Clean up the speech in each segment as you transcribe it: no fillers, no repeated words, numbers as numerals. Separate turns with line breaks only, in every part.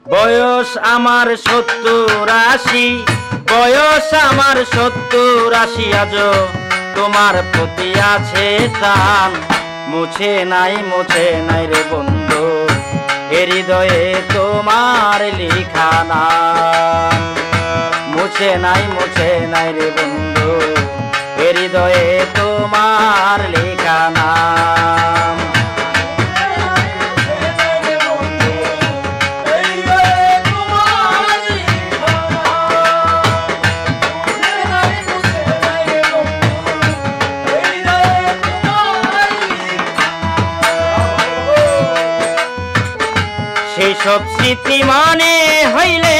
বয়স আমার ৭০-৮০, বয়স আমার ৭০-৮০, আজও তোমার প্রতি আছে টান। মুছে নাই রে বন্ধু এ হৃদয়ে তোমার লেখা নাম। মুছে নাই রে বন্ধু এ হৃদয়ে তোমার লেখা নাম। সেই সব স্মৃতি মনে হইলে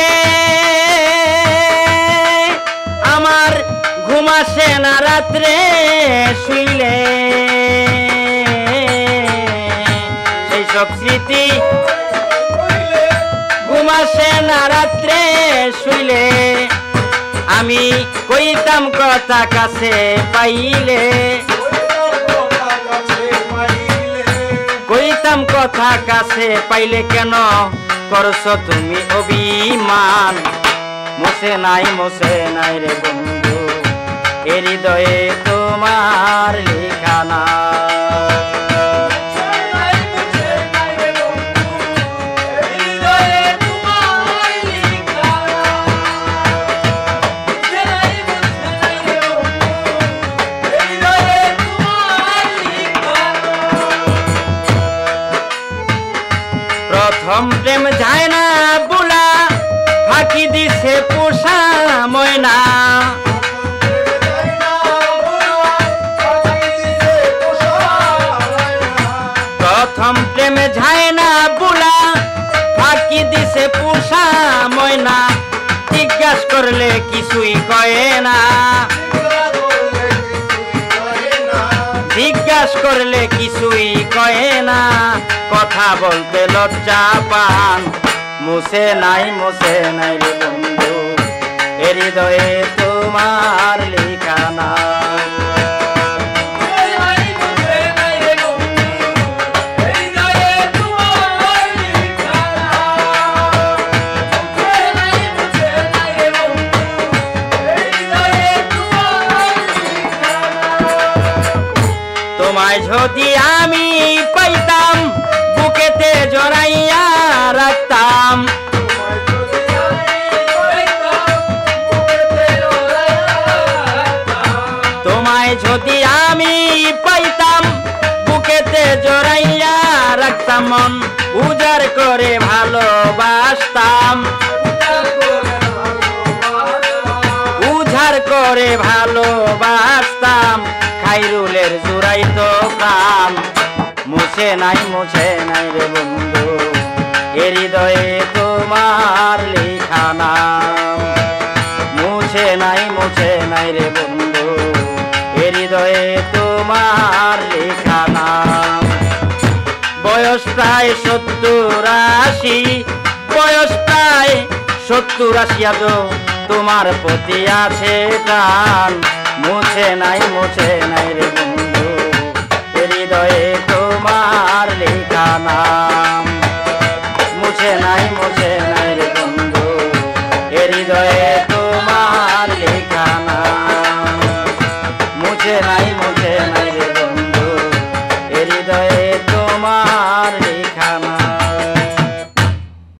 আমার ঘুম আসে না রাত্রে শুইলে। সেই সব স্মৃতি ঘুম আসে না রাত্রে শুইলে। আমি কইতাম কথা কাছে পাইলে, কইতাম কথা কাছে পাইলে, কেন করছো তুমি অভিমান। মুছে নাই রে বন্ধু এ হৃদয়ে তোমার লেখা নাম। প্রথম প্রেম যায় না বুলা, ফাঁকি দিছে পোষা ময়না। প্রথম প্রেমে যায় না বুলা, ফাঁকি দিছে পোষা ময়না। জিজ্ঞাস করলে কিছুই কয় না, জিজ্ঞাস করলে কিছুই কয় না। কথা বলতে লজ্জা পান। মুছে নাই রে বন্ধু এ হৃদয়ে তোমার লেখা নাম। তোমায় যদি আমি পাইতাম বুকেতে জড়াইয়া রাখতাম। তোমায় যদি আমি পাইতাম বুকেতে জড়াইয়া রাখতাম। মন উজাড় করে ভালোবাসতাম, উজাড় করে ভালোবাসতাম। খাইরুলের জুড়াইতো প্রাণ। মুছে নাই রে বন্ধু এ হৃদয়ে তোমার লেখা নাম। মুছে নাই রে বন্ধু এ হৃদয়ে তোমার লেখা নাম। বয়স প্রায় ৭০-৮০, বয়স প্রায় ৭০-৮০, আজও তোমার প্রতি আছে টান। মুছে নাই রে বন্ধু এ হৃদয়ে তোমার লেখা নাম।